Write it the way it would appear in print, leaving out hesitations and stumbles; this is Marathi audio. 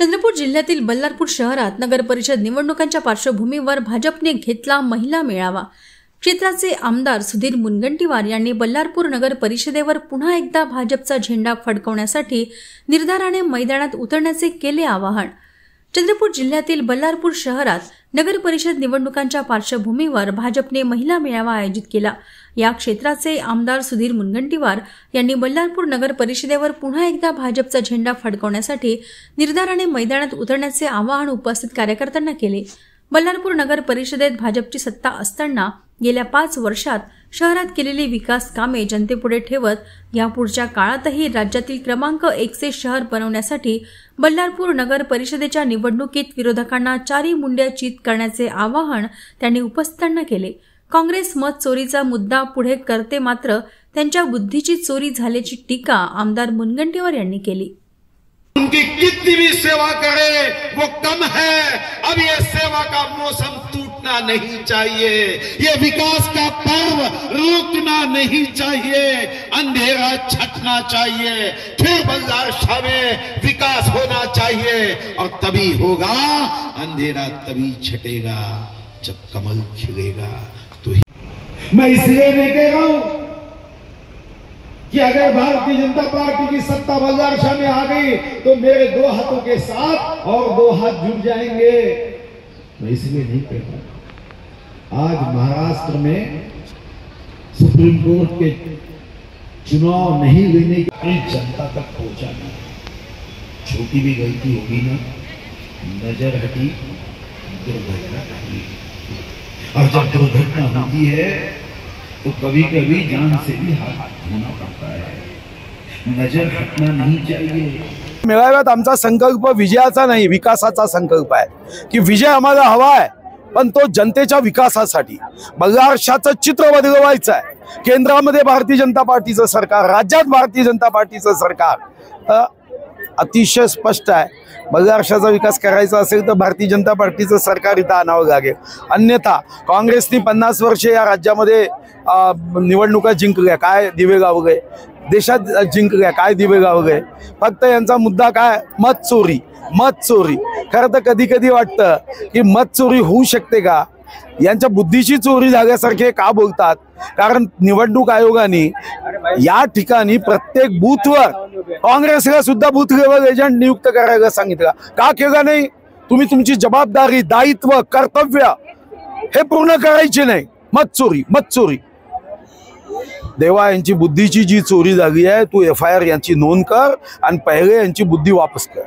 चंद्रपूर जिल्ह्यातील बल्लारपूर शहरात नगर परिषद निवडणुकांच्या पार्श्वभूमीवर भाजपने घेतला महिला मेळावा। क्षेत्राचे आमदार सुधीर मुनगंटीवार यांनी बल्लारपूर नगर परिषदेवर पुन्हा एकदा भाजपचा झेंडा फडकवण्यासाठी निर्धाराने मैदानात उतरण्याचे केले आवाहन। चंद्रपूर जिल्ह्यातील बल्लारपूर शहरात नगर परिषद निवडणुकांच्या पार्श्वभूमीवर भाजपने महिला मेळावा आयोजित केला। या क्षेत्राचे आमदार सुधीर मुनगंटीवार यांनी बल्लारपूर नगर परिषदेवर पुन्हा एकदा भाजपचा झेंडा फडकवण्यासाठी निर्धाराने मैदानात उतरण्याचे आवाहन उपस्थित कार्यकर्त्यांना केले। बल्लारपूर नगर परिषदेत भाजपची सत्ता असताना गेल्या 5 वर्षात शहरात केलेली विकास कामे जनतेपुढे ठेवत यापुढच्या काळातही राज्यातील क्रमांक 1 चे शहर बनवण्यासाठी बल्लारपूर नगर परिषदेच्या निवडणुकीत विरोधकांना चारी मुंड्या चित करण्याचे आवाहन त्यांनी उपस्थितांना केले। काँग्रेस मत चोरीचा मुद्दा पुढे करते, मात्र त्यांच्या बुद्धीची चोरी झाल्याची टीका आमदार मुनगंटीवार यांनी केली। उनकी कितनी भी सेवा करे वो कम है। अब ये सेवा का मौसम टूटना नहीं चाहिए, ये विकास का पर्व रुकना नहीं चाहिए, अंधेरा छटना चाहिए, फिर बल्लारशाह में विकास होना चाहिए और तभी होगा। अंधेरा तभी छटेगा जब कमल खिलेगा। तो मैं इसलिए नहीं कह रहा हूं कि अगर भारतीय जनता पार्टी की सत्ता बल्लारशाह में आ गई तो मेरे 2 हाथों के साथ और 2 हाथ जुड़ जाएंगे। मैं इसलिए नहीं कह रहा। आज महाराष्ट्र में सुप्रीम कोर्ट के चुनाव नहीं लेने की जनता तक पहुंचाना, छोटी भी गलती होगी ना, नजर हटी दुर्घटना घटी, और जब दुर्घटना होती है तो कभी कभी जान से भी हाथ धोना पड़ता है। नजर हटना नहीं चाहिए। मेळाव्यात आमचा संकल्प विजयाचा नाही, विकासाचा संकल्प आहे की विजय आम्हाला हवा आहे, पण तो जनतेच्या विकासासाठी। बल्लारशाहचं चित्र बदलवायचं आहे। केंद्रामध्ये भारतीय जनता पार्टीचं सरकार, राज्यात भारतीय जनता पार्टीचं सरकार। अतिशय स्पष्ट आहे, बल्लारशाहचा विकास करायचा असेल तर भारतीय जनता पार्टीचं सरकार इथं आणावं लागेल। अन्यथा काँग्रेसने 50 वर्षे या राज्यामध्ये निवडणुका जिंकल्या, काय दिवे गावले, देशात जिंकल्या, काय दिवे गावले। फक्त यांचा मुद्दा काय, मत चोरी, मत चोरी। खरं तर कधी कधी वाटतं की मत चोरी होऊ शकते का, यांच्या बुद्धीची चोरी झाल्यासारखे का बोलतात। कारण निवडणूक आयोगाने या ठिकाणी प्रत्येक बूथवर काँग्रेसला सुद्धा बूथ लेवल एजंट नियुक्त करायला सांगितलं। का केलं नाही? तुम्ही तुमची जबाबदारी, दायित्व, कर्तव्य हे पूर्ण करायचे नाही। मत चोरी, मत चोरी। देवा, यांची बुद्धीची जी चोरी झाली आहे तू FIR यांची नोंद कर आणि पहिले यांची बुद्धी वापस कर।